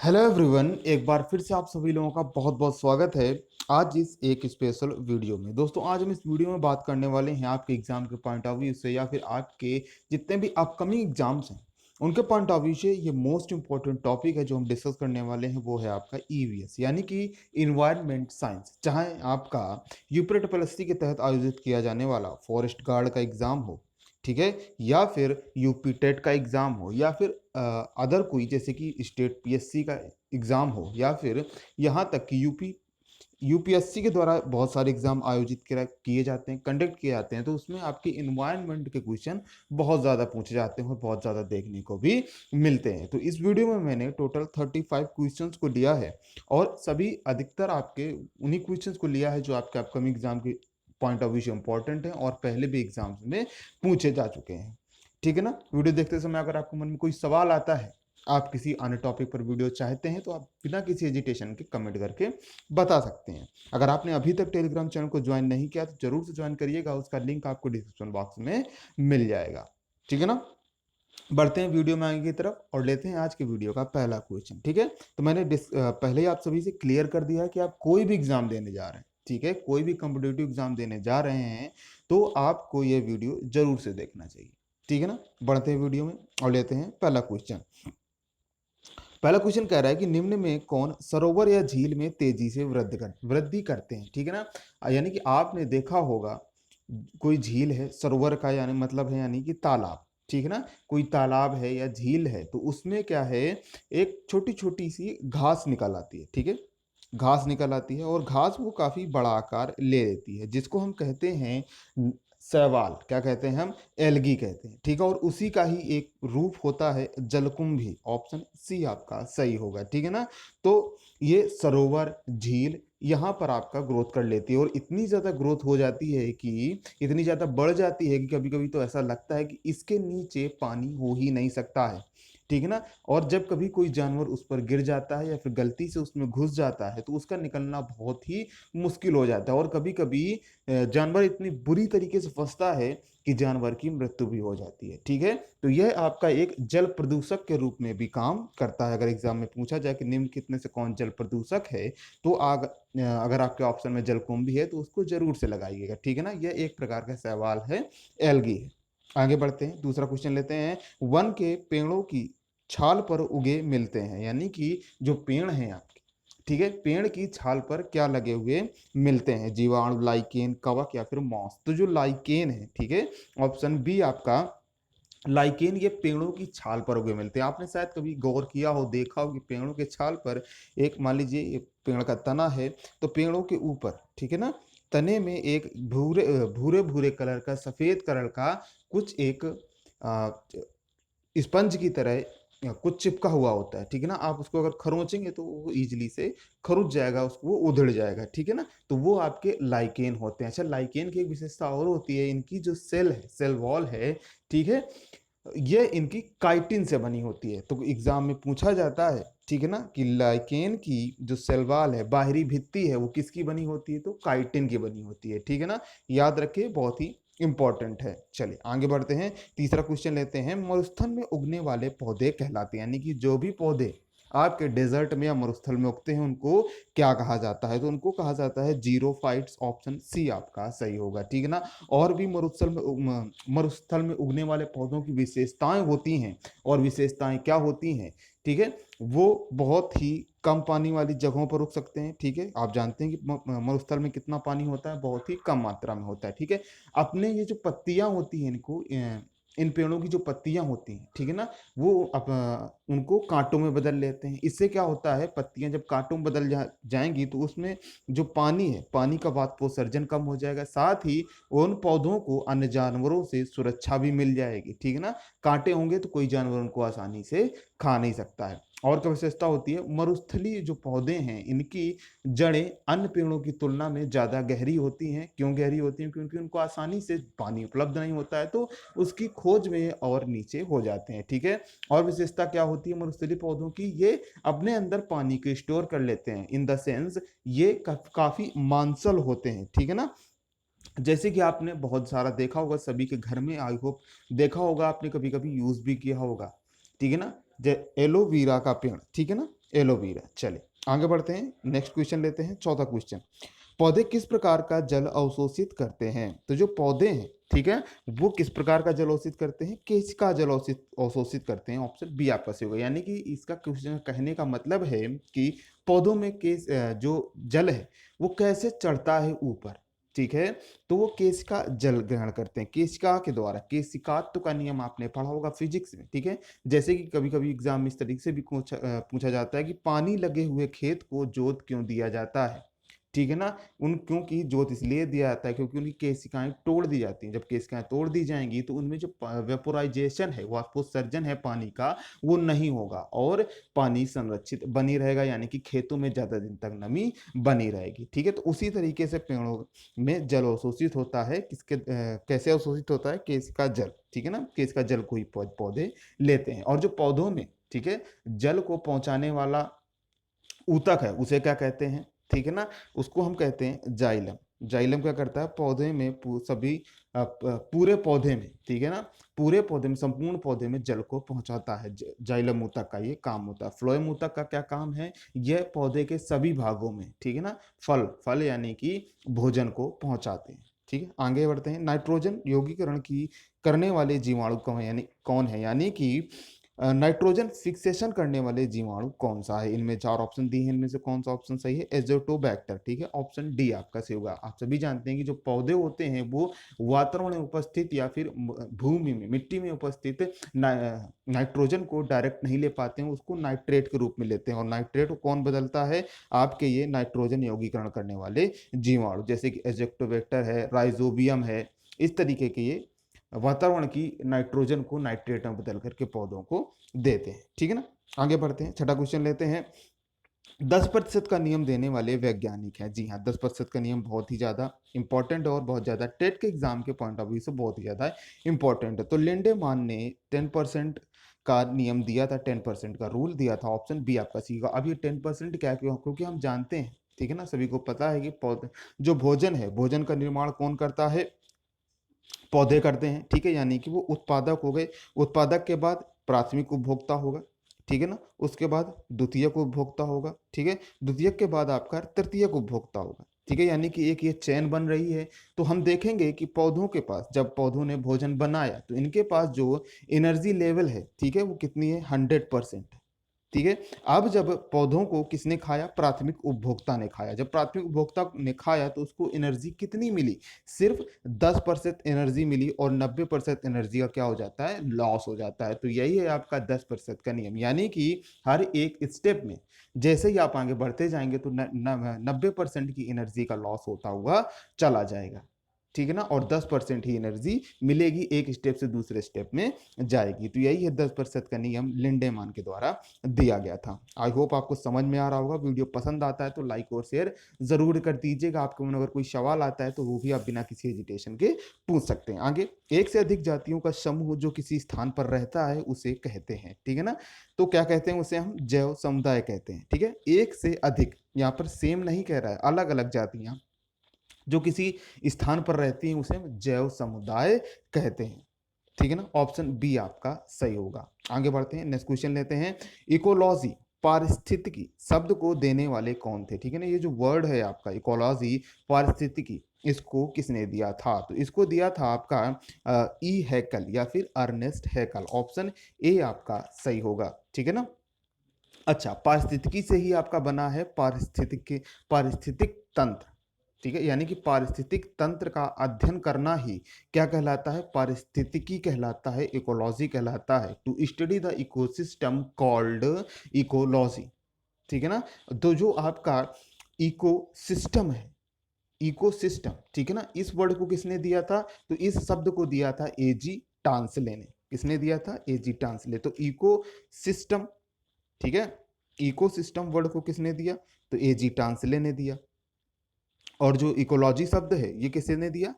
Hello everyone, एक बार फिर से आप सभी लोगों का बहुत बहुत स्वागत है आज इस एक स्पेशल वीडियो में। दोस्तों, आज हम इस वीडियो में बात करने वाले हैं आपके एग्जाम के पॉइंट ऑफ व्यू से या फिर आपके जितने भी अपकमिंग एग्जाम्स हैं उनके पॉइंट ऑफ व्यू से। ये मोस्ट इंपॉर्टेंट टॉपिक है जो हम डिस्कस करने वाले हैं, वो है आपका ईवीएस यानी कि इन्वायरमेंट साइंस। चाहे आपका यूपीएससी के तहत आयोजित किया जाने वाला फॉरेस्ट गार्ड का एग्जाम हो, ठीक है, या फिर यूपी टेट का एग्जाम हो, या फिर अदर कोई जैसे कि स्टेट पीएससी का एग्जाम हो, या फिर यहाँ तक कि यूपीएससी के द्वारा बहुत सारे एग्जाम आयोजित किए जाते हैं, कंडक्ट किए जाते हैं, तो उसमें आपके इन्वायरमेंट के क्वेश्चन बहुत ज़्यादा पूछे जाते हैं और बहुत ज़्यादा देखने को भी मिलते हैं। तो इस वीडियो में मैंने टोटल 35 क्वेश्चंस को लिया है और सभी अधिकतर आपके उन्हीं क्वेश्चंस को लिया है जो आपके अपकमिंग एग्जाम के पॉइंट ऑफ व्यू से इंपॉर्टेंट है और पहले भी एग्जाम्स में पूछे जा चुके हैं। ठीक है ना। वीडियो देखते समय अगर आपको मन में कोई सवाल आता है, आप किसी अन्य टॉपिक पर वीडियो चाहते हैं, तो आप बिना किसी हेजिटेशन के कमेंट करके बता सकते हैं। अगर आपने अभी तक टेलीग्राम चैनल को ज्वाइन नहीं किया तो जरूर से ज्वाइन करिएगा, उसका लिंक आपको डिस्क्रिप्शन बॉक्स में मिल जाएगा। ठीक है ना। बढ़ते हैं वीडियो में आगे की तरफ और लेते हैं आज के वीडियो का पहला क्वेश्चन। ठीक है, तो मैंने पहले ही आप सभी से क्लियर कर दिया है कि आप कोई भी एग्जाम देने जा रहे हैं, ठीक है, कोई भी कॉम्पिटिटिव एग्जाम देने जा रहे हैं तो आपको ये वीडियो जरूर से देखना चाहिए। ठीक है ना। बढ़ते हैं वीडियो में और लेते हैं पहला क्वेश्चन। पहला क्वेश्चन कह रहा है कि निम्न में कौन सरोवर या झील में तेजी से वृद्धि करते हैं। ठीक है ना। यानी कि आपने देखा होगा कोई झील है, सरोवर का यानी मतलब है यानी कि तालाब। ठीक है ना। कोई तालाब है या झील है तो उसमें क्या है, एक छोटी छोटी सी घास निकल आती है। ठीक है, घास निकल आती है और घास वो काफी बड़ा आकार ले लेती है, जिसको हम कहते हैं शैवाल। क्या कहते हैं हम? एल्गी कहते हैं। ठीक है, और उसी का ही एक रूप होता है जलकुंभी। ऑप्शन सी आपका सही होगा। ठीक है ना। तो ये सरोवर, झील यहाँ पर आपका ग्रोथ कर लेती है और इतनी ज़्यादा ग्रोथ हो जाती है कि इतनी ज़्यादा बढ़ जाती है कि कभी कभी तो ऐसा लगता है कि इसके नीचे पानी हो ही नहीं सकता है। ठीक है ना। और जब कभी कोई जानवर उस पर गिर जाता है या फिर गलती से उसमें घुस जाता है तो उसका निकलना बहुत ही मुश्किल हो जाता है और कभी कभी जानवर इतनी बुरी तरीके से फंसता है कि जानवर की मृत्यु भी हो जाती है। ठीक है, तो यह आपका एक जल प्रदूषक के रूप में भी काम करता है। अगर एग्जाम में पूछा जाए कि निम्न कितने से कौन जल प्रदूषक है, तो अगर आपके ऑप्शन में जलकुंभी है तो उसको जरूर से लगाइएगा। ठीक है ना। यह एक प्रकार का सवाल है, एल्गी है। आगे बढ़ते हैं, दूसरा क्वेश्चन लेते हैं। वन के पेड़ों की छाल पर उगे मिलते हैं, यानी कि जो पेड़ हैं आपके, ठीक है, पेड़ की छाल पर क्या लगे हुए मिलते हैं? जीवाणु, लाइकेन, कवक या फिर मॉस। तो जो लाइकेन है, ठीक है, ऑप्शन बी आपका लाइकेन, ये पेड़ों की छाल पर उगे मिलते हैं। आपने शायद कभी गौर किया हो, देखा हो कि पेड़ों के छाल पर एक, मान लीजिए ये पेड़ का तना है, तो पेड़ों के ऊपर, ठीक है ना, तने में एक भूरे भूरे भूरे कलर का, सफेद कलर का कुछ एक स्पंज की तरह कुछ चिपका हुआ होता है। ठीक है ना। आप उसको अगर खरोचेंगे तो वो इजीली से खरुच जाएगा, उसको वो उधड़ जाएगा। ठीक है ना। तो वो आपके लाइकेन होते हैं। अच्छा, लाइकेन की एक विशेषता और होती है, इनकी जो सेल है, सेल वॉल है, ठीक है, ये इनकी काइटिन से बनी होती है। तो एग्जाम में पूछा जाता है, ठीक है ना, कि लाइकेन की जो सेल वॉल है, बाहरी भित्ति है, वो किसकी बनी होती है? तो काइटिन की बनी होती है। ठीक है ना। याद रखिए, बहुत ही इंपॉर्टेंट है। चलिए आगे बढ़ते हैं, तीसरा क्वेश्चन लेते हैं। मरुस्थल में उगने वाले पौधे कहलाते हैं, यानी कि जो भी पौधे आपके डेजर्ट में या मरुस्थल में उगते हैं उनको क्या कहा जाता है? तो उनको कहा जाता है जीरोफाइट्स। ऑप्शन सी आपका सही होगा। ठीक है ना। और भी मरुस्थल में उगने वाले पौधों की विशेषताएं होती हैं, और विशेषताएं क्या होती हैं? ठीक है, वो बहुत ही कम पानी वाली जगहों पर उग सकते हैं। ठीक है, आप जानते हैं कि मरुस्थल में कितना पानी होता है? बहुत ही कम मात्रा में होता है। ठीक है, अपने ये जो पत्तियां होती हैं, इनको इन पेड़ों की जो पत्तियां होती हैं, ठीक है ना, वो उनको कांटों में बदल लेते हैं। इससे क्या होता है, पत्तियां जब कांटों में जाएंगी तो उसमें जो पानी है, पानी का वाष्पोत्सर्जन कम हो जाएगा, साथ ही उन पौधों को अन्य जानवरों से सुरक्षा भी मिल जाएगी। ठीक है ना। कांटे होंगे तो कोई जानवर उनको आसानी से खा नहीं सकता है। और क्या विशेषता होती है? मरुस्थलीय जो पौधे हैं, इनकी जड़ें अन्य पेड़ों की तुलना में ज्यादा गहरी होती हैं। क्यों गहरी होती हैं? क्योंकि उनको आसानी से पानी उपलब्ध नहीं होता है, तो उसकी खोज में और नीचे हो जाते हैं। ठीक है, और विशेषता क्या होती है मरुस्थलीय पौधों की? ये अपने अंदर पानी को स्टोर कर लेते हैं, इन द सेंस ये काफी मांसल होते हैं। ठीक है ना। जैसे कि आपने बहुत सारा देखा होगा, सभी के घर में आई होप देखा होगा, आपने कभी कभी यूज भी किया होगा। ठीक है ना। एलोवेरा का पेड़, ठीक है ना, एलोवेरा। चलिए आगे बढ़ते हैं, नेक्स्ट क्वेश्चन लेते हैं, चौथा क्वेश्चन। पौधे किस प्रकार का जल अवशोषित करते हैं? तो जो पौधे हैं, ठीक है, वो किस प्रकार का जल अवशोषित करते हैं? किसका जल अवशोषित करते हैं? ऑप्शन बी आपका सही होगा। यानी कि इसका क्वेश्चन कहने का मतलब है कि पौधों में जो जल है वो कैसे चढ़ता है ऊपर, ठीक है। तो वो केशिका जल ग्रहण करते हैं, केशिका के द्वारा। केशिकात्व का नियम आपने पढ़ा होगा फिजिक्स में, ठीक है। जैसे कि कभी कभी एग्जाम में इस तरीके से भी पूछा जाता है कि पानी लगे हुए खेत को जोत क्यों दिया जाता है, ठीक है ना। क्योंकि जोत इसलिए दिया जाता है क्योंकि उनकी केशिकाएं तोड़ दी जाती हैं। जब केशिकाएं तोड़ दी जाएंगी तो उनमें जो वेपोराइजेशन है, वाष्पोत्सर्जन है पानी का, वो नहीं होगा और पानी संरक्षित बनी रहेगा, यानी कि खेतों में ज्यादा दिन तक नमी बनी रहेगी, ठीक है। तो उसी तरीके से पेड़ों में जल अवशोषित होता है, कैसे अवशोषित होता है? केशिका जल, ठीक है ना। केशिका जल को ही पौधे लेते हैं। और जो पौधों में, ठीक है, जल को पहुंचाने वाला ऊतक है उसे क्या कहते हैं, ठीक है ना। उसको हम कहते हैं जाइलम। जाइलम क्या करता है? पौधे में पूरे पौधे में, ठीक है ना, पूरे पौधे में, संपूर्ण पौधे में जल को पहुंचाता है। जाइलम ऊतक का ये काम होता है। फ्लोएम ऊतक का क्या काम है? यह पौधे के सभी भागों में, ठीक है ना, फल फल यानी कि भोजन को पहुंचाते हैं, ठीक है। आगे बढ़ते हैं। नाइट्रोजन यौगीकरण की करने वाले जीवाणु कौन है? यानी कि नाइट्रोजन फिक्सेशन करने वाले जीवाणु कौन सा है? इनमें चार ऑप्शन दिए हैं, इनमें से कौन सा ऑप्शन सही है? एजोटोबैक्टर, ठीक है, ऑप्शन डी आपका सही होगा। आप सभी जानते हैं कि जो पौधे होते हैं वो वातावरण में उपस्थित या फिर भूमि में, मिट्टी में उपस्थित नाइट्रोजन को डायरेक्ट नहीं ले पाते हैं, उसको नाइट्रेट के रूप में लेते हैं। और नाइट्रेट को कौन बदलता है? आपके ये नाइट्रोजन यौगीकरण करने वाले जीवाणु, जैसे कि एजोटोबैक्टर है, राइजोबियम है। इस तरीके के ये वातावरण की नाइट्रोजन को नाइट्रेट में बदल करके पौधों को देते हैं, ठीक है ना। आगे बढ़ते हैं, छठा क्वेश्चन लेते हैं। 10% का नियम देने वाले वैज्ञानिक हैं। जी हाँ, 10% का नियम बहुत ही ज्यादा इंपॉर्टेंट है और बहुत ज्यादा टेट के एग्जाम के पॉइंट ऑफ व्यू से बहुत ही ज्यादा इंपॉर्टेंट है। तो लिंडेमान ने 10% का नियम दिया था, 10% का रूल दिया था। ऑप्शन बी आपका सी होगा। अब ये 10% क्या क्यों? क्योंकि हम जानते हैं, ठीक है ना, सभी को पता है कि पौधे जो भोजन है, भोजन का निर्माण कौन करता है? पौधे करते हैं, ठीक है। यानी कि वो उत्पादक हो गए। उत्पादक के बाद प्राथमिक उपभोक्ता होगा, ठीक है ना। उसके बाद द्वितीयक उपभोक्ता होगा, ठीक है। द्वितीयक के बाद आपका तृतीयक उपभोक्ता होगा, ठीक है। यानी कि एक ये चेन बन रही है। तो हम देखेंगे कि पौधों के पास, जब पौधों ने भोजन बनाया तो इनके पास जो एनर्जी लेवल है, ठीक है, वो कितनी है? 100%, ठीक है। अब जब पौधों को किसने खाया? प्राथमिक उपभोक्ता ने खाया। जब प्राथमिक उपभोक्ता ने खाया तो उसको एनर्जी कितनी मिली? सिर्फ 10% एनर्जी मिली और 90% एनर्जी का क्या हो जाता है? लॉस हो जाता है। तो यही है आपका 10% का नियम। यानी कि हर एक स्टेप में जैसे ही आप आगे बढ़ते जाएंगे तो 90% की एनर्जी का लॉस होता हुआ चला जाएगा, ठीक है ना। और 10% ही एनर्जी मिलेगी, एक स्टेप से दूसरे स्टेप में जाएगी। तो यही है 10% का नियम लिंडेमान के द्वारा दिया गया था। आई होप आपको समझ में आ रहा होगा। वीडियो पसंद आता है तो लाइक और शेयर जरूर कर दीजिएगा। आपके मन में अगर कोई सवाल आता है तो वो भी आप बिना किसी हेजिटेशन के पूछ सकते हैं। आगे, एक से अधिक जातियों का समूह जो किसी स्थान पर रहता है उसे कहते हैं, ठीक है ना। तो क्या कहते हैं? उसे हम जैव समुदाय कहते हैं, ठीक है। एक से अधिक, यहाँ पर सेम नहीं कह रहा है, अलग अलग जातियां जो किसी स्थान पर रहती हैं उसे हम जैव समुदाय कहते हैं, ठीक है ना। ऑप्शन बी आपका सही होगा। आगे बढ़ते हैं, नेक्स्ट क्वेश्चन लेते हैं। इकोलॉजी, पारिस्थितिकी शब्द को देने वाले कौन थे? ठीक है ना, ये जो वर्ड है आपका इकोलॉजी, पारिस्थितिकी, इसको किसने दिया था? तो इसको दिया था आपका ई हैकल या फिर अर्नेस्ट हैकल। ऑप्शन ए आपका सही होगा, ठीक है ना। अच्छा, पारिस्थितिकी से ही आपका बना है पारिस्थितिक तंत्र, ठीक है। यानी कि पारिस्थितिक तंत्र का अध्ययन करना ही क्या कहलाता है? पारिस्थितिकी कहलाता है, इकोलॉजी कहलाता है। To study the ecosystem called ecology, ठीक है ना। तो जो आपका इकोसिस्टम है, इकोसिस्टम, ठीक है ना, इस वर्ड को किसने दिया था? तो इस शब्द को दिया था एजी टांसले ने। किसने दिया था? एजी टांसले। तो इको सिस्टम, ठीक है, इकोसिस्टम वर्ड को किसने दिया? तो एजी टांसले ने दिया। और जो इकोलॉजी शब्द है ये किसने दिया?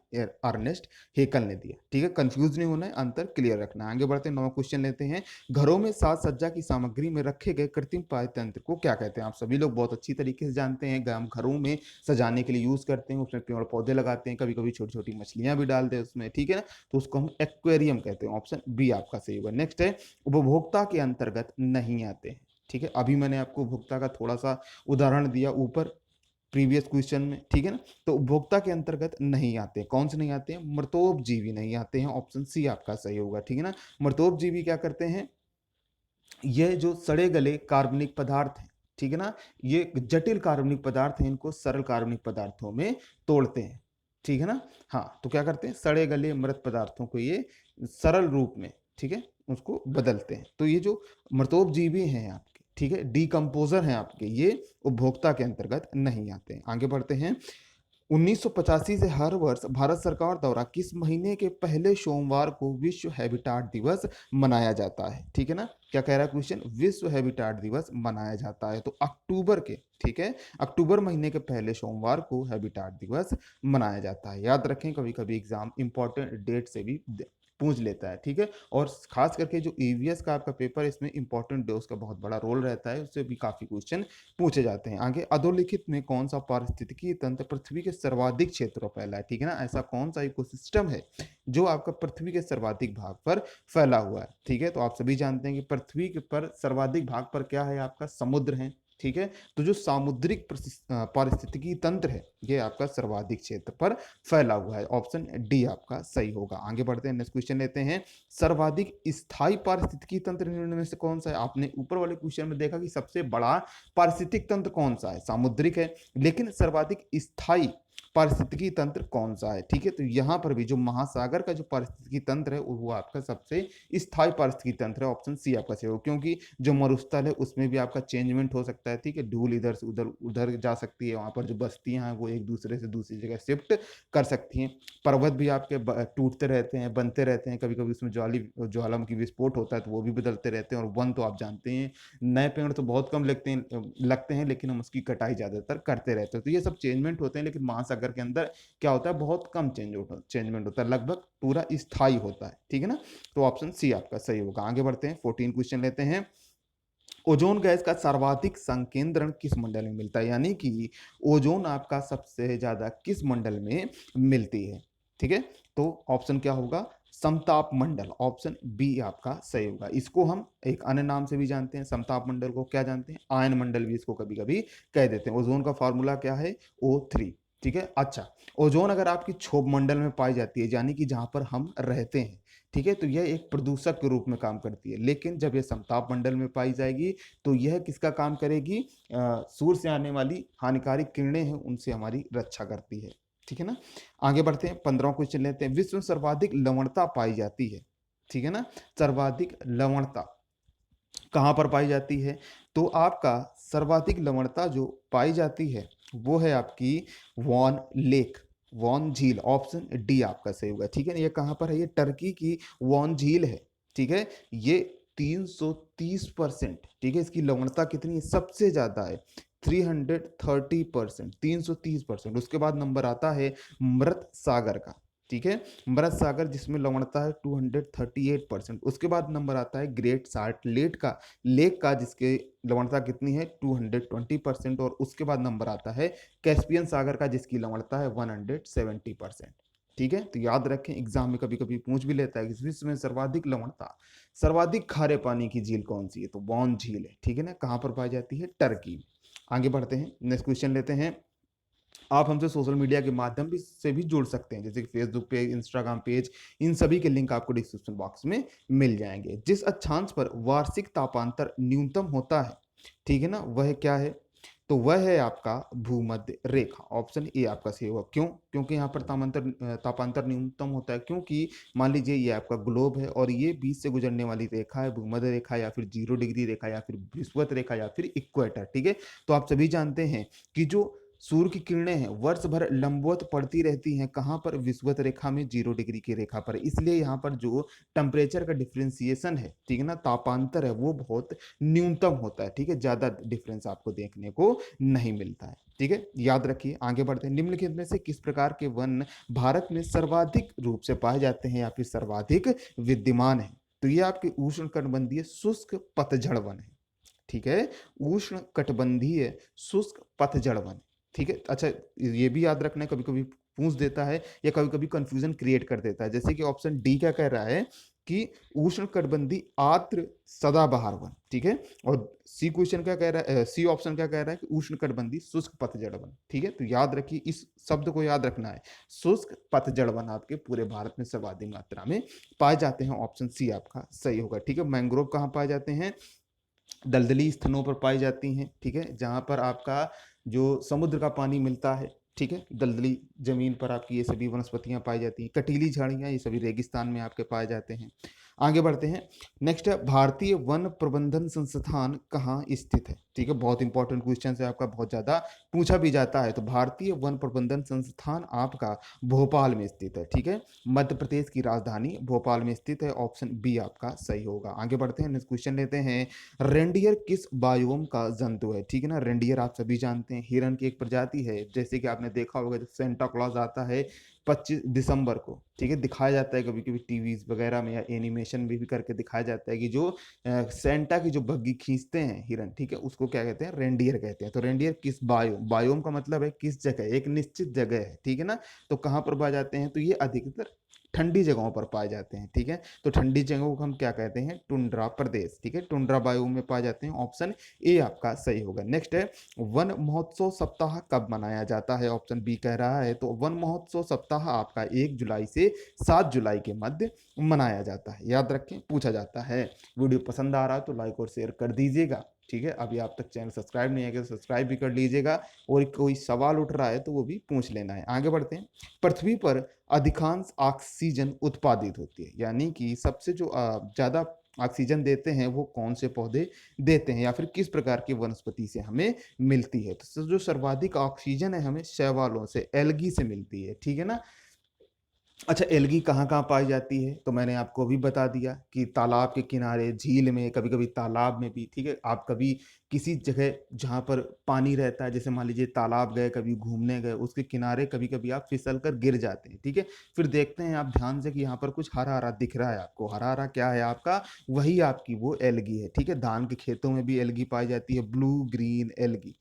अर्नेस्ट हेकल ने दिया, ठीक है। कंफ्यूज नहीं होना है, अंतर क्लियर रखना है। आगे बढ़ते हैं, नवा क्वेश्चन लेते हैं। घरों में साज सज्जा की सामग्री में रखे गए कृत्रिम पाय तंत्र को क्या कहते हैं? आप सभी लोग बहुत अच्छी तरीके से जानते हैं। हम घरों में सजाने के लिए यूज करते हैं, उसमें पेड़ पौधे लगाते हैं, कभी कभी छोटी छोटी मछलियां भी डालते हैं उसमें, ठीक है ना। तो उसको हम एक्वेरियम कहते हैं। ऑप्शन बी आपका सही होगा। नेक्स्ट है, उपभोक्ता के अंतर्गत नहीं आते हैं, ठीक है, अभी मैंने आपको उपभोक्ता का थोड़ा सा उदाहरण दिया ऊपर प्रीवियस क्वेश्चन में, ठीक है ना। तो उपभोक्ता के अंतर्गत नहीं आते, कौन से नहीं आते हैं, मृतोपजीवी नहीं आते हैं, ऑप्शन सी आपका सही होगा, ठीक है ना। मृतोपजीवी क्या करते हैं, ये जो सड़े गले कार्बनिक पदार्थ हैं, ठीक है ना, ये जटिल कार्बनिक पदार्थ हैं, इनको सरल कार्बनिक पदार्थों में तोड़ते हैं, ठीक है ना। हाँ, तो क्या करते हैं, सड़े गले मृत पदार्थों को ये सरल रूप में, ठीक है, उसको बदलते हैं। तो ये जो मृतोपजीवी हैं आपके, ठीक है, डीकम्पोजर हैं आपके, ये उपभोक्ता के अंतर्गत नहीं आते हैं। आगे बढ़ते हैं। 1985 से हर वर्ष भारत सरकार द्वारा किस महीने के पहले सोमवार को विश्व हैबिटाट दिवस मनाया जाता है, ठीक है ना। क्या कह रहा है क्वेश्चन, विश्व हैबिटाट दिवस मनाया जाता है, तो अक्टूबर के, ठीक है, अक्टूबर महीने के पहले सोमवार को हैबिटाट दिवस मनाया जाता है। याद रखें, कभी कभी एग्जाम इंपॉर्टेंट डेट से भी पूछ लेता है, ठीक है। और खास करके जो ईवीएस का आपका पेपर, इसमें इंपॉर्टेंट डेज का बहुत बड़ा रोल रहता है, उससे भी काफी क्वेश्चन पूछे जाते हैं। आगे, अधोलिखित में कौन सा पारिस्थितिकी तंत्र पृथ्वी के सर्वाधिक क्षेत्र पर फैला है, ठीक है ना। ऐसा कौन सा इकोसिस्टम है जो आपका पृथ्वी के सर्वाधिक भाग पर फैला हुआ है, ठीक है। तो आप सभी जानते हैं कि पृथ्वी के पर सर्वाधिक भाग पर क्या है, आपका समुद्र है, ठीक है। तो जो सामुद्रिक पारिस्थितिकी तंत्र है, ये आपका सर्वाधिक क्षेत्र पर फैला हुआ है, ऑप्शन डी आपका सही होगा। आगे बढ़ते हैं, नेक्स्ट क्वेश्चन लेते हैं। सर्वाधिक स्थायी पारिस्थितिकी तंत्र निम्न में से कौन सा है। आपने ऊपर वाले क्वेश्चन में देखा कि सबसे बड़ा पारिस्थितिक तंत्र कौन सा है, सामुद्रिक है, लेकिन सर्वाधिक स्थायी पारिस्थितिकी तंत्र कौन सा है, ठीक है। तो यहाँ पर भी जो महासागर का जो पारिस्थितिकी तंत्र है वो आपका सबसे स्थायी पारिस्थितिकी तंत्र है, ऑप्शन सी आपका सही होगा। क्योंकि जो मरुस्थल है उसमें भी आपका चेंजमेंट हो सकता है, ठीक है, धूल इधर से उधर उधर जा सकती है, वहां पर जो बस्तियां हैं वो एक दूसरे से दूसरी जगह शिफ्ट कर सकती हैं। पर्वत भी आपके टूटते रहते हैं, बनते रहते हैं, कभी कभी उसमें ज्वालामुखी विस्फोट होता है, तो वो भी बदलते रहते हैं। और वन तो आप जानते हैं, नए पेड़ तो बहुत कम लगते हैं, लेकिन हम उसकी कटाई ज्यादातर करते रहते हैं। तो ये सब चेंजमेंट होते हैं, लेकिन महासागर के अंदर क्या होता है, बहुत कम चेंजमेंट होता है, लगभग पूरा स्थायी होता है, ठीक है ना। तो ऑप्शन सी आपका सही होगा। आगे बढ़ते हैं, 14 क्वेश्चन लेते हैं। ओजोन गैस का सर्वाधिक संकेंद्रण किस मंडल में मिलता है, यानी कि ओजोन आपका सबसे ज्यादा किस मंडल में मिलती है, ठीक है। तो ऑप्शन क्या होगा, समताप मंडल, ऑप्शन बी आपका सही होगा। इसको हम एक अन्य नाम से भी जानते हैं, समताप मंडल को क्या जानते हैं, आयन मंडल भी इसको कभी कभी कह देते हैं। ओजोन का फॉर्मूला क्या है, O3, ठीक है। अच्छा, ओजोन अगर आपकी क्षोभ मंडल में पाई जाती है, यानी कि जहां पर हम रहते हैं, ठीक है, तो यह एक प्रदूषक के रूप में काम करती है। लेकिन जब यह समताप मंडल में पाई जाएगी तो यह किसका काम करेगी, सूर्य से आने वाली हानिकारक किरणें हैं उनसे हमारी रक्षा करती है, ठीक है ना। आगे बढ़ते हैं, 15 क्वेश्चन लेते हैं। विश्व में सर्वाधिक लवणता पाई जाती है, ठीक है ना, सर्वाधिक लवणता कहाँ पर पाई जाती है। तो आपका सर्वाधिक लवणता जो पाई जाती है वो है आपकी वॉन लेक, वॉन झील, ऑप्शन डी आपका सही होगा, ठीक है। ये कहाँ पर है, ये टर्की की वॉन झील है, ठीक है। ये 330%, ठीक है, इसकी लवणता कितनी है, सबसे ज्यादा है, 330%, 330%। उसके बाद नंबर आता है मृत सागर का, ठीक है, मृत सागर जिसमें लवणता है 238%। उसके बाद नंबर आता है ग्रेट साल्ट लेक का जिसके लवणता कितनी है 220%। और उसके बाद नंबर आता है कैस्पियन सागर का जिसकी लवणता है 170%, ठीक है। तो याद रखें, एग्जाम में कभी कभी पूछ भी लेता है कि विश्व में सर्वाधिक लवणता, सर्वाधिक खारे पानी की झील कौन सी है, तो वॉन झील है, ठीक है ना। कहाँ पर पाई जाती है, टर्की। आगे बढ़ते हैं, नेक्स्ट क्वेश्चन लेते हैं। आप हमसे सोशल मीडिया के माध्यम भी से भी जुड़ सकते हैं, जैसे कि फेसबुक पेज, इंस्टाग्राम पेज, इन सभी के लिंक आपको डिस्क्रिप्शन बॉक्स में मिल जाएंगे। जिस अक्षांश पर वार्षिक तापांतर न्यूनतम होता है, ठीक है ना, वह क्या है, तो वह है आपका भूमध्य रेखा, ऑप्शन ए आपका सही होगा। क्यों, क्योंकि यहाँ पर तापांतर न्यूनतम होता है, क्योंकि मान लीजिए ये आपका ग्लोब है और ये बीच से गुजरने वाली रेखा है भूमध्य रेखा, या फिर 0 डिग्री रेखा, या फिर विषुवत रेखा, या फिर इक्वेटर, ठीक है। तो आप सभी जानते हैं कि जो सूर्य की किरणें हैं वर्ष भर लंबवत पड़ती रहती हैं, कहाँ पर, विषुवत रेखा में, 0 डिग्री की रेखा पर। इसलिए यहाँ पर जो टेम्परेचर का डिफ्रेंसिएशन है, ठीक है ना, तापांतर है, वो बहुत न्यूनतम होता है, ठीक है, ज्यादा डिफरेंस आपको देखने को नहीं मिलता है, ठीक है। याद रखिए, आगे बढ़ते हैं। निम्नलिखित में से किस प्रकार के वन भारत में सर्वाधिक रूप से पाए जाते हैं या फिर सर्वाधिक विद्यमान है, तो ये आपके उष्ण कटिबंधीय शुष्क पतझड़ वन है, ठीक है, उष्ण कटिबंधीय शुष्क पतझड़ वन, ठीक है। अच्छा, ये भी याद रखना है, कभी कभी पूछ देता है या कभी कभी कंफ्यूजन क्रिएट कर देता है। जैसे कि ऑप्शन डी क्या कह रहा है कि उष्णकटिबंधीय आर्द्र सदाबहार वन, ठीक है। और सी क्वेश्चन क्या कह रहा है, सी ऑप्शन क्या कह रहा है कि उष्णकटिबंधीय शुष्क पतझड़ वन, ठीक है। तो याद रखिए, इस शब्द को याद रखना है, शुष्क पतझड़ वन आपके पूरे भारत में सर्वाधिक मात्रा में पाए जाते हैं। ऑप्शन सी आपका सही होगा, ठीक है। मैंग्रोव कहाँ पाए जाते हैं, दलदली स्थानों पर पाई जाती हैं, ठीक है, जहां पर आपका जो समुद्र का पानी मिलता है, ठीक है। दलदली जमीन पर आपकी ये सभी वनस्पतियां पाई जाती हैं। कटीली झाड़ियां ये सभी रेगिस्तान में आपके पाए जाते हैं। आगे बढ़ते हैं। नेक्स्ट है, भारतीय वन प्रबंधन संस्थान कहाँ स्थित है, ठीक है। बहुत इंपॉर्टेंट क्वेश्चन है आपका, बहुत ज्यादा पूछा भी जाता है। तो भारतीय वन प्रबंधन संस्थान आपका भोपाल में स्थित है, ठीक है। मध्य प्रदेश की राजधानी भोपाल में स्थित है। ऑप्शन बी आपका सही होगा। आगे बढ़ते हैं, नेक्स्ट क्वेश्चन लेते हैं। रेंडियर किस बायोम का जंतु है, ठीक है ना। रेंडियर आप सभी जानते हैं, हिरन की एक प्रजाति है। जैसे कि आपने देखा होगा जब सेंटा क्लॉज आता है 25 दिसंबर को, ठीक है, दिखाया जाता है कभी कभी टीवीज वगैरह में, या एनिमेशन में भी करके दिखाया जाता है कि जो सेंटा की जो बग्गी खींचते हैं हिरन, ठीक है, उसको क्या कहते हैं, रेंडियर कहते हैं। तो रेंडियर किस बायोम, बायोम का मतलब है किस जगह, एक निश्चित जगह है, ठीक है ना। तो कहाँ पर पाए जाते हैं, तो ये अधिकतर ठंडी जगहों पर पाए जाते हैं, ठीक है। तो ठंडी जगहों को हम क्या कहते हैं, टुंड्रा प्रदेश, ठीक है, टुंड्रा बायोम में पाए जाते हैं। ऑप्शन ए आपका सही होगा। नेक्स्ट है, वन महोत्सव सप्ताह कब मनाया जाता है, ऑप्शन बी कह रहा है। तो वन महोत्सव सप्ताह आपका 1 जुलाई से 7 जुलाई के मध्य मनाया जाता है। याद रखें, पूछा जाता है। वीडियो पसंद आ रहा है तो लाइक और शेयर कर दीजिएगा, ठीक है। अभी आप तक चैनल सब्सक्राइब नहीं है तो सब्सक्राइब भी कर लीजिएगा, और कोई सवाल उठ रहा है तो वो भी पूछ लेना है। आगे बढ़ते हैं। पृथ्वी पर अधिकांश ऑक्सीजन उत्पादित होती है, यानी कि सबसे जो ज्यादा ऑक्सीजन देते हैं वो कौन से पौधे देते हैं, या फिर किस प्रकार की वनस्पति से हमें मिलती है। तो जो सर्वाधिक ऑक्सीजन है हमें शैवालों से, एल्गी से मिलती है, ठीक है ना। अच्छा, एल्गी कहाँ कहाँ पाई जाती है, तो मैंने आपको अभी बता दिया कि तालाब के किनारे, झील में, कभी कभी तालाब में भी, ठीक है। आप कभी किसी जगह जहाँ पर पानी रहता है, जैसे मान लीजिए तालाब गए, कभी घूमने गए, उसके किनारे कभी कभी आप फिसल कर गिर जाते हैं, ठीक है। फिर देखते हैं आप ध्यान से कि यहाँ पर कुछ हरा हरा दिख रहा है आपको, हरा हरा क्या है आपका, वही आपकी वो एल्गी है, ठीक है। धान के खेतों में भी एल्गी पाई जाती है, ब्लू ग्रीन एल्गी,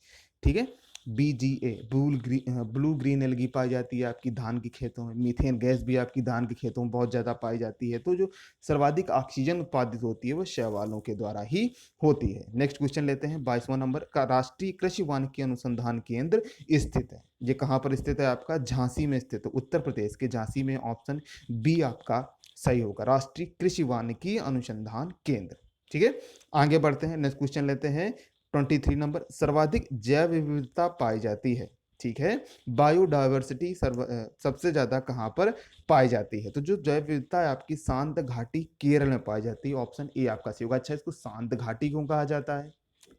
ठीक है। BGA, ब्लू ग्रीन एल्गी पाई जाती है आपकी धान के खेतों में। मीथेन गैस भी आपकी धान के खेतों में बहुत ज्यादा पाई जाती है। तो जो सर्वाधिक ऑक्सीजन उत्पादित होती है वो शैवालों के द्वारा ही होती है। नेक्स्ट क्वेश्चन लेते हैं, 22वां नंबर का। राष्ट्रीय कृषि वानिकी अनुसंधान केंद्र स्थित है, ये कहाँ पर स्थित है आपका, झांसी में स्थित है, उत्तर प्रदेश के झांसी में। ऑप्शन बी आपका सही होगा, राष्ट्रीय कृषि वानिकी अनुसंधान केंद्र, ठीक है। आगे बढ़ते हैं, नेक्स्ट क्वेश्चन लेते हैं। 23 नंबर, सर्वाधिक जैव विविधता पाई जाती है, ठीक है। बायोडायवर्सिटी सबसे ज्यादा कहां पर पाई जाती है, तो जो जैव विविधता है आपकी शांत घाटी केरल में पाई जाती है। ऑप्शन ए आपका सही होगा। अच्छा, इसको शांत घाटी क्यों कहा जाता है,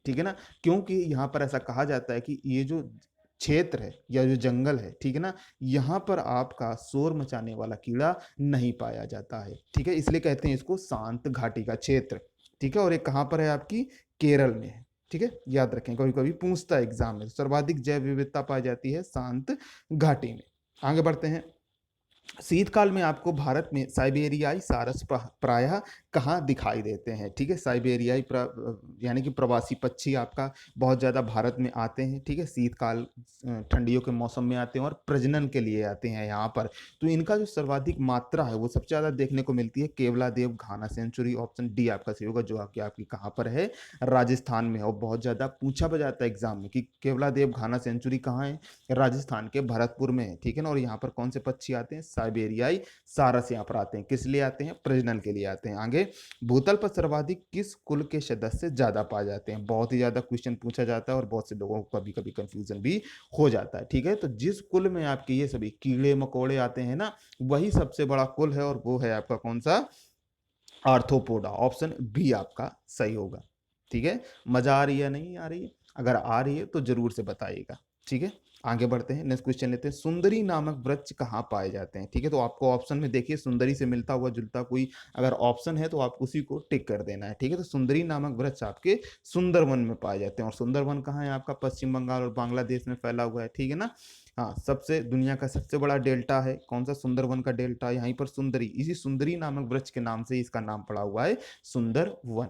ठीक है ना, क्योंकि यहाँ पर ऐसा कहा जाता है कि ये जो क्षेत्र है या जो जंगल है, ठीक है ना, यहाँ पर आपका शोर मचाने वाला कीड़ा नहीं पाया जाता है, ठीक है, इसलिए कहते हैं इसको शांत घाटी का क्षेत्र, ठीक है। और ये कहाँ पर है आपकी, केरल में है, ठीक है। याद रखें, कभी कभी पूछता है एग्जाम में, सर्वाधिक जैव विविधता पाई जाती है शांत घाटी में। आगे बढ़ते हैं। शीतकाल में आपको भारत में साइबेरियाई सारस प्रायः कहाँ दिखाई देते हैं, ठीक है। साइबेरियाई यानी कि प्रवासी पक्षी आपका बहुत ज्यादा भारत में आते हैं, ठीक है। शीतकाल ठंडियों के मौसम में आते हैं और प्रजनन के लिए आते हैं यहाँ पर। तो इनका जो सर्वाधिक मात्रा है वो सबसे ज्यादा देखने को मिलती है केवलादेव घाना सेंचुरी। ऑप्शन डी आपका सही होगा, जो आपकी कहाँ पर है, राजस्थान में है। और बहुत ज्यादा पूछा जाता है एग्जाम में कि केवलादेव घाना सेंचुरी कहाँ है, राजस्थान के भरतपुर में है, ठीक है ना। और यहाँ पर कौन से पक्षी आते हैं, साइबेरियाई सारस यहाँ पर आते हैं, किस लिए आते हैं, प्रजनन के लिए आते हैं। आगे, भूतल पर सर्वाधिक किस कुल के सदस्य ज्यादा पाए जाते हैं, बहुत ही ज्यादा क्वेश्चन पूछा जाता है और बहुत से लोगों को कभी कभी कंफ्यूजन भी हो जाता है, ठीक है। तो जिस कुल में आपके ये सभी कीड़े मकोड़े आते हैं ना, वही सबसे बड़ा कुल है, और वो है आपका कौन सा, आर्थ्रोपोडा। ऑप्शन बी आपका सही होगा, ठीक है। मजा आ रही है, नहीं आ रही है, अगर आ रही है तो जरूर से बताइएगा, ठीक है। आगे बढ़ते हैं, नेक्स्ट क्वेश्चन लेते हैं। सुंदरी नामक वृक्ष कहाँ पाए जाते हैं, ठीक है। तो आपको ऑप्शन में देखिए सुंदरी से मिलता हुआ जुलता कोई अगर ऑप्शन है तो आप उसी को टिक कर देना है, ठीक है। तो सुंदरी नामक वृक्ष आपके सुंदरवन में पाए जाते हैं। और सुंदरवन कहाँ है आपका, पश्चिम बंगाल और बांग्लादेश में फैला हुआ है, ठीक है ना। हाँ, सबसे दुनिया का सबसे बड़ा डेल्टा है कौन सा, सुंदरवन का डेल्टा। यहीं पर सुंदरी, इसी सुंदरी नामक वृक्ष के नाम से इसका नाम पड़ा हुआ है, सुंदरवन,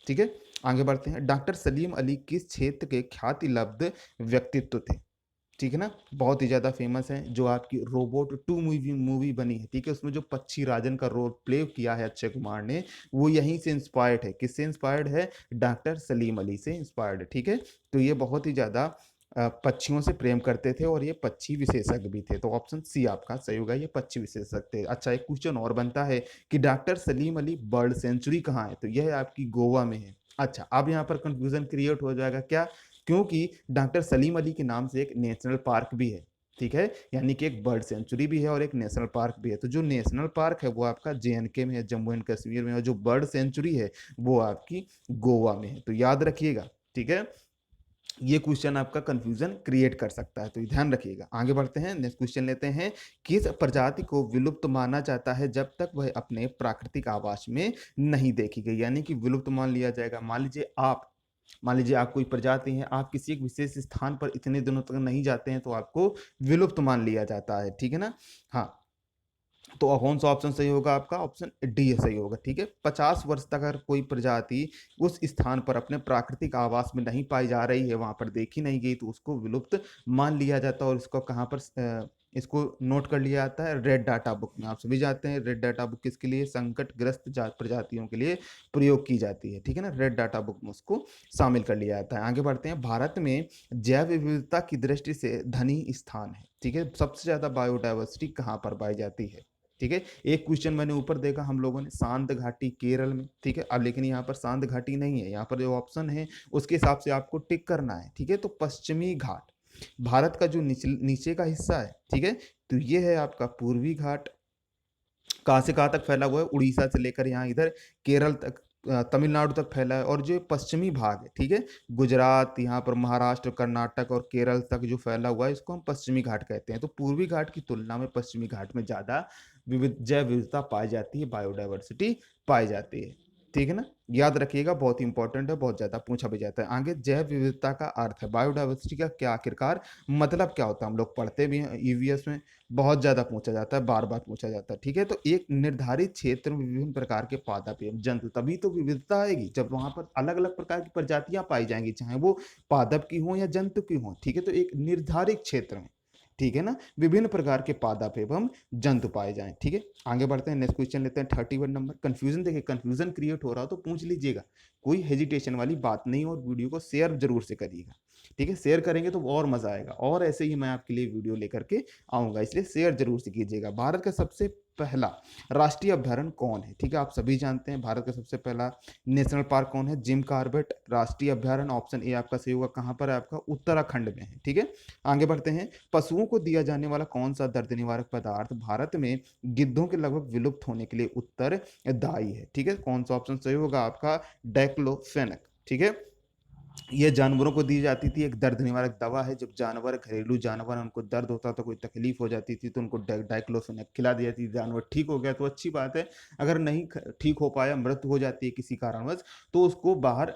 ठीक है। आगे बढ़ते हैं। डॉक्टर सलीम अली किस क्षेत्र के ख्याति लब्ध व्यक्तित्व थे, ठीक है ना, बहुत ही ज़्यादा फेमस है। जो आपकी रोबोट 2 मूवी बनी है, ठीक है, उसमें जो पच्छी राजन का रोल प्ले किया है अक्षय कुमार ने, वो यहीं से इंस्पायर्ड है। किससे इंस्पायर्ड है? डॉक्टर सलीम अली से इंस्पायर्ड है, ठीक है। तो ये बहुत ही ज़्यादा पक्षियों से प्रेम करते थे और ये पक्षी विशेषज्ञ भी थे। तो ऑप्शन सी आपका सही होगा, ये पक्षी विशेषज्ञ थे। अच्छा, एक क्वेश्चन और बनता है कि doctor Salim Ali bird sanctuary कहाँ है? तो यह आपकी गोवा में है। अच्छा, अब यहाँ पर कंफ्यूजन क्रिएट हो जाएगा, क्या? क्योंकि डॉक्टर सलीम अली के नाम से एक नेशनल पार्क भी है, ठीक है, यानी कि एक बर्ड सेंचुरी भी है और एक नेशनल पार्क भी है। तो जो नेशनल पार्क है वो आपका JNK में है, जम्मू एंड कश्मीर में, और जो बर्ड सेंचुरी है वो आपकी गोवा में है। तो याद रखिएगा, ठीक है, ये क्वेश्चन आपका कंफ्यूजन क्रिएट कर सकता है, तो ध्यान रखिएगा। आगे बढ़ते हैं, नेक्स्ट क्वेश्चन लेते हैं। किस प्रजाति को विलुप्त माना जाता है जब तक वह अपने प्राकृतिक आवास में नहीं देखी गई? यानी कि विलुप्त मान लिया जाएगा। मान लीजिए आप कोई प्रजाति है, आप किसी एक विशेष स्थान पर इतने दिनों तक नहीं जाते हैं तो आपको विलुप्त मान लिया जाता है, ठीक है ना। हाँ, तो कौन सा ऑप्शन सही होगा आपका? ऑप्शन डी सही होगा, ठीक है। 50 वर्ष तक अगर कोई प्रजाति उस स्थान पर अपने प्राकृतिक आवास में नहीं पाई जा रही है, वहां पर देखी नहीं गई, तो उसको विलुप्त मान लिया जाता है। और इसको कहाँ पर इसको नोट कर लिया जाता है? रेड डाटा बुक में। आप सभी जानते हैं रेड डाटा बुक किसके लिए? संकटग्रस्त प्रजातियों के लिए प्रयोग की जाती है, ठीक है ना। रेड डाटा बुक में उसको शामिल कर लिया जाता है। आगे बढ़ते हैं। भारत में जैव विविधता की दृष्टि से धनी स्थान है, ठीक है, सबसे ज्यादा बायोडाइवर्सिटी कहाँ पर पाई जाती है? ठीक है, एक क्वेश्चन मैंने ऊपर देखा हम लोगों ने, शांत घाटी केरल में, ठीक है। अब लेकिन यहाँ पर शांत घाटी नहीं है, यहाँ पर जो ऑप्शन है उसके हिसाब से आपको टिक करना है, ठीक है। तो पश्चिमी घाट, भारत का जो नीचे का हिस्सा है, ठीक है, तो ये है आपका पूर्वी घाट। कहाँ से कहाँ तक फैला हुआ है? उड़ीसा से लेकर यहाँ इधर केरल तक, तमिलनाडु तक फैला है। और जो पश्चिमी भाग है, ठीक है, गुजरात, यहाँ पर महाराष्ट्र, कर्नाटक और केरल तक जो फैला हुआ है, इसको हम पश्चिमी घाट कहते हैं। तो पूर्वी घाट की तुलना में पश्चिमी घाट में ज्यादा जैव विविधता पाई जाती है, बायोडाइवर्सिटी पाई जाती है, ठीक है ना। याद रखिएगा, बहुत इंपॉर्टेंट है, बहुत ज्यादा पूछा भी जाता है। आगे, जैव विविधता का अर्थ है, बायोडाइवर्सिटी का क्या आखिरकार मतलब क्या होता है? हम लोग पढ़ते भी हैं EVS में, बहुत ज्यादा पूछा जाता है, बार बार पूछा जाता है, ठीक है। तो एक निर्धारित क्षेत्र में विभिन्न प्रकार के पादप एवं जंतु, तभी तो विविधता आएगी जब वहां पर अलग अलग प्रकार की प्रजातियां पाई जाएंगी, चाहे वो पादप की हो या जंतु की हो, ठीक है। तो एक निर्धारित क्षेत्र में, ठीक है ना, विभिन्न प्रकार के पादप एवं जंतु पाए जाएं, ठीक है। आगे बढ़ते हैं, नेक्स्ट क्वेश्चन लेते हैं 31 नंबर। कंफ्यूजन, देखिए कंफ्यूजन क्रिएट हो रहा हो तो पूछ लीजिएगा, कोई हेजिटेशन वाली बात नहीं। और वीडियो को शेयर जरूर से करिएगा, ठीक है, शेयर करेंगे तो और मजा आएगा, और ऐसे ही मैं आपके लिए वीडियो लेकर के आऊंगा, इसलिए शेयर जरूर से कीजिएगा। भारत का सबसे पहला राष्ट्रीय अभ्यारण्य कौन है? ठीक है, आप सभी जानते हैं भारत का सबसे पहला नेशनल पार्क कौन है? जिम कॉर्बेट राष्ट्रीय अभ्यारण्य। ऑप्शन ए आपका सही होगा। कहां पर है आपका? उत्तराखंड में है, ठीक है। आगे बढ़ते हैं। पशुओं को दिया जाने वाला कौन सा दर्द निवारक पदार्थ भारत में गिद्धों के लगभग विलुप्त होने के लिए उत्तरदायी है? ठीक है, कौन सा ऑप्शन सही होगा आपका? डाइक्लोफेनेक, ठीक है। ये जानवरों को दी जाती थी, एक दर्द निवारक दवा है। जब जानवर, घरेलू जानवर हैं, उनको दर्द होता था, कोई तकलीफ हो जाती थी, तो उनको डाइक्लोफेनेक खिला दिया जाती थी। जानवर ठीक हो गया तो अच्छी बात है, अगर नहीं ठीक हो पाया, मृत्यु हो जाती है किसी कारणवश, तो उसको बाहर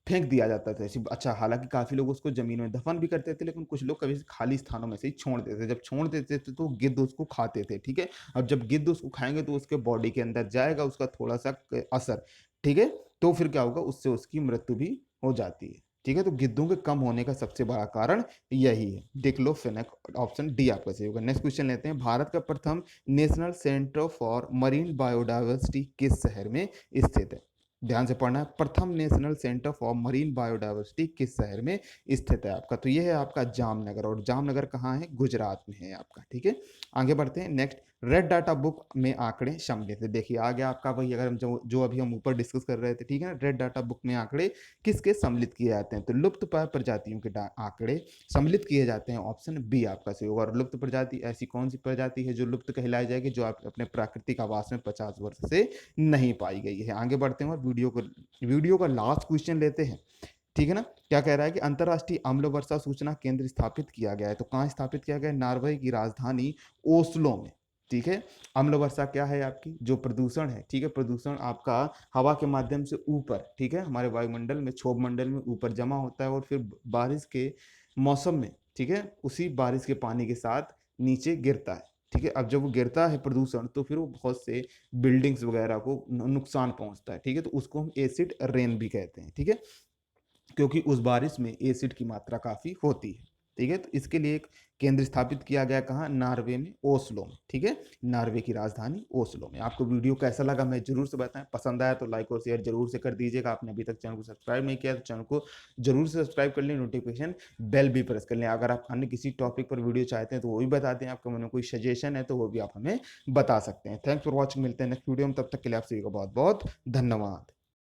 फेंक दिया जाता था। अच्छा, हालांकि काफी लोग उसको जमीन में दफन भी करते थे, लेकिन कुछ लोग कभी खाली स्थानों में से ही छोड़ देते थे। जब छोड़ देते थे तो गिद्ध उसको खाते थे, ठीक है। अब जब गिद्ध उसको खाएंगे तो उसके बॉडी के अंदर जाएगा उसका थोड़ा सा असर, ठीक है, तो फिर क्या होगा, उससे उसकी मृत्यु भी हो जाती है, ठीक है। तो गिद्धों के कम होने का सबसे बड़ा कारण यही है, डिक्लोफेनेक। ऑप्शन डी आपका सही होगा। नेक्स्ट क्वेश्चन लेते हैं। भारत का प्रथम national centre for marine biodiversity किस शहर में स्थित है? ध्यान से पढ़ना है, प्रथम national centre for marine biodiversity किस शहर में स्थित है आपका? तो ये है आपका जामनगर, और जामनगर कहाँ है? गुजरात में है आपका, ठीक है। आगे बढ़ते हैं। नेक्स्ट, रेड डाटा बुक में आंकड़े सम्मिलित है। देखिए आ गया आपका वही, अगर हम जो अभी हम ऊपर डिस्कस कर रहे थे, ठीक है ना। रेड डाटा बुक में आंकड़े किसके सम्मिलित किए जाते हैं? तो लुप्त प्राय प्रजातियों के आंकड़े सम्मिलित किए जाते हैं। ऑप्शन बी आपका सही होगा। और लुप्त प्रजाति ऐसी कौन सी प्रजाति है जो लुप्त कहलाई जाएगी? जो आप अपने प्राकृतिक आवास में 50 वर्ष से नहीं पाई गई है। आगे बढ़ते हैं और वीडियो का लास्ट क्वेश्चन लेते हैं, ठीक है ना। क्या कह रहा है कि अंतरराष्ट्रीय अम्ल वर्षा सूचना केंद्र स्थापित किया गया है। तो कहाँ स्थापित किया गया है? नॉर्वे की राजधानी ओस्लो में, ठीक है। अम्ल वर्षा क्या है? आपकी जो प्रदूषण है, ठीक है, प्रदूषण आपका हवा के माध्यम से ऊपर, ठीक है, हमारे वायुमंडल में, क्षोभ मंडल में ऊपर जमा होता है, और फिर बारिश के मौसम में, ठीक है, उसी बारिश के पानी के साथ नीचे गिरता है, ठीक है। अब जब वो गिरता है प्रदूषण, तो फिर वो बहुत से बिल्डिंग्स वगैरह को नुकसान पहुंचता है, ठीक है। तो उसको हम एसिड रेन भी कहते हैं, ठीक है, क्योंकि उस बारिश में एसिड की मात्रा काफी होती है। ठीक है, तो इसके लिए एक केंद्र स्थापित किया गया कहाँ, नॉर्वे में, ओस्लो में। ठीक है, नॉर्वे की राजधानी ओस्लो में। आपको वीडियो कैसा लगा मैं जरूर से बताएं, पसंद आया तो लाइक और शेयर जरूर से कर दीजिएगा। आपने अभी तक चैनल को सब्सक्राइब नहीं किया तो चैनल को जरूर से सब्सक्राइब कर लें, नोटिफिकेशन बेल भी प्रेस कर लें। अगर आप अन्य किसी टॉपिक पर वीडियो चाहते हैं तो वो भी बता दें, आपका मन में कोई सजेशन है तो वो भी आप हमें बता सकते हैं। थैंक्स फॉर वॉचिंग, मिलते हैं नेक्स्ट वीडियो में, तब तक के लिए आप सभी को बहुत बहुत धन्यवाद।